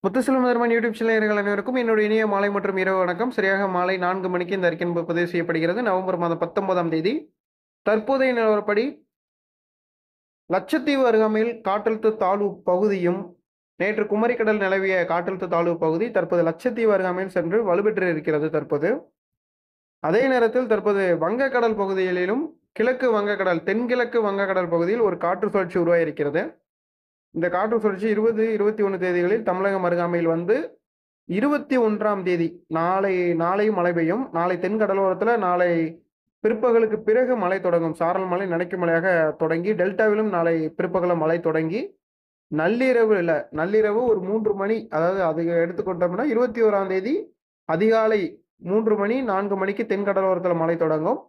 Muthuselvam மதர்மன் YouTube channel அனைவருக்கும் என்னுடைய இனிய மாலை மற்றும் இரவு வணக்கம். சரியாக மாலை 4 மணிக்கு இந்த அறிக்கை பதிவு செய்யப்படுகிறது. நவம்பர் மாதம் 19ஆம் தேதி. தற்போதைய நிலவரப்படி லட்சத்தீவு அருகாமையில் காற்றழுத்த தாழ்வு பகுதியும் நேற்று குமரிக்கடல் நிலவிய காற்றழுத்த தாழ்வு பகுதி தற்போது லட்சத்தீவு அருகாமையில் சென்று வலுப்பெற்று இருக்கிறது. தற்போது அதே நேரத்தில் தற்போது வங்கக்கடல் பகுதிகளிலும் கிழக்கு வங்கக்கடல் தென்கிழக்கு வங்கக்கடல் பகுதியில் ஒரு காற்று சுழற்சி உருவாகியிருக்கிறது. இந்த காற்று சுழற்சி 20, 21 தேதிகளில் தமிழகம் அருகாமையில் வந்து 21ஆம் தேதி நாளையும் மழை பெய்யும். நாளை தென் கடலோரத்தில் நாளை பிற்பகலுக்கு பிறகு மழை தொடங்கும். சாரல் மழை நனைக்கும் மழையாக தொடங்கி டெல்டாவிலும் நாளை பிற்பகல மழை தொடங்கி நள்ளிரவு ஒரு 3 மணி, அதாவது அது எடுத்துக்கொண்டோம்னா 21ஆம் தேதி அதிகாலை 3 மணி 4 மணிக்கு தென் கடலோரத்தில் மழை தொடங்கும்.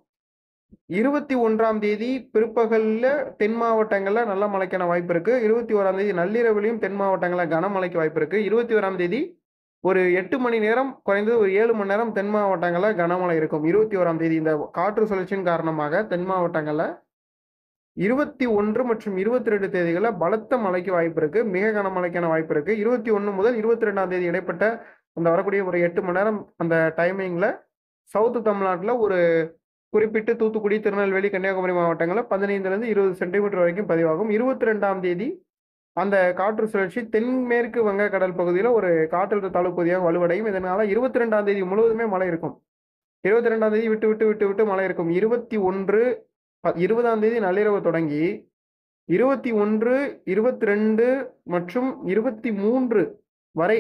21ஆம் தேதி பிற்பகல்ல தென் மாவட்டங்கள்ல நல்ல மழைக்கான வாய்ப்பு இருக்கு. 21ஆம் தேதி நள்ளிரவிலையும் தென் மாவட்டங்கள்ல கனமழைக்கு வாய்ப்பு இருக்கு. 21ஆம் தேதி ஒரு 8 மணி நேரம், குறைந்தது ஒரு 7 மணி நேரம் தென் மாவட்டங்கள்ல கனமழை இருக்கும். 21ஆம் தேதி இந்த காற்று சுழற்சியின் காரணமாக தென் மாவட்டங்கள்ல 21 மற்றும் 22 தேதிகளில் பலத்த மழைக்கு வாய்ப்பு இருக்கு. மிக கனமழைக்கான வாய்ப்பு இருக்கு. 21 முதல் 22ஆம் தேதி இடைப்பட்ட அந்த வரக்கூடிய ஒரு 8 மணி நேரம் அந்த டைமிங்ல சவுத் தமிழ்நாட்டில் ஒரு குறிப்பிட்டு தூத்துக்குடி, திருநெல்வேலி, கன்னியாகுமரி மாவட்டங்களில் 15லிருந்து 20 சென்டிமீட்டர் வரைக்கும் பதிவாகும். 22ஆம் தேதி அந்த காற்று சுழற்சி தென்மேற்கு வங்கக்கடல் பகுதியில் ஒரு காற்றழுத்த தாழ்வு பகுதியாக வலுவடையும். இதனால 22ஆம் தேதி முழுவதுமே மழை இருக்கும். 22ஆம் தேதி விட்டு விட்டு விட்டு விட்டு மழை இருக்கும். 20ஆம் தேதி நள்ளிரவு தொடங்கி 21, 22 மற்றும் 23 வரை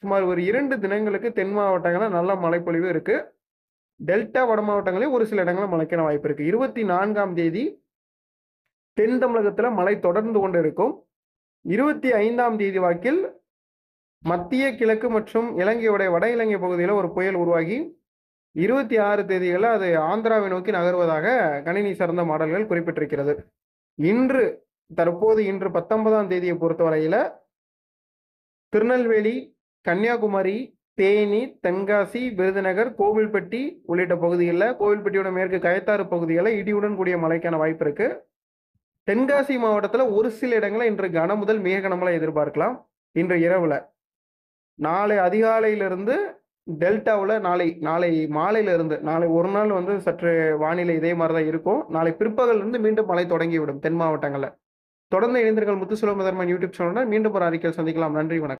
சுமார் ஒரு 2 தினங்களுக்கு தென் மாவட்டங்களில் நல்ல மழைப்பொழிவு இருக்கு. டெல்டா வட மாவட்டங்களில் ஒரு சில இடங்களில் மழைக்கான வாய்ப்பு இருக்கு. 24ஆம் தேதி தென் தமிழகத்தில் மழை தொடர்ந்து கொண்டு இருக்கும். 25ஆம் தேதி வாக்கில் மத்திய கிழக்கு மற்றும் இலங்கையுடைய வட இலங்கை பகுதியில் ஒரு புயல் உருவாகி 26 தேதிகளில் அது ஆந்திராவை நோக்கி நகர்வதாக கணினி சார்ந்த மாடல்கள் குறிப்பிட்டிருக்கிறது. இன்று 19ஆம் தேதியை பொறுத்தவரையில திருநெல்வேலி, கன்னியாகுமரி, தேனி, தென்காசி, விருதுநகர், கோவில்பட்டி உள்ளிட்ட பகுதிகளில், கோவில்பட்டியோட மேற்கு கயத்தாறு பகுதிகளில் இடியுடன் கூடிய மழைக்கான வாய்ப்பு இருக்கு. தென்காசி மாவட்டத்தில் ஒரு சில இடங்களில் இன்று கன முதல் மிக கனமழை எதிர்பார்க்கலாம். இன்று இரவுல, நாளை அதிகாலையிலிருந்து டெல்டாவில் நாளை மாலையிலிருந்து நாளை ஒரு நாள் வந்து சற்று வானிலை இதே மாதிரி தான் இருக்கும். நாளை பிற்பகல் இருந்து மீண்டும் மழை தொடங்கிவிடும் தென் மாவட்டங்களில். தொடர்ந்து இணைந்திருங்கள் முத்துசெல்வம் மதர்மன் யூடியூப் சேனலுடன். மீண்டும் ஒரு அறிக்கையில் சந்திக்கலாம். நன்றி, வணக்கம்.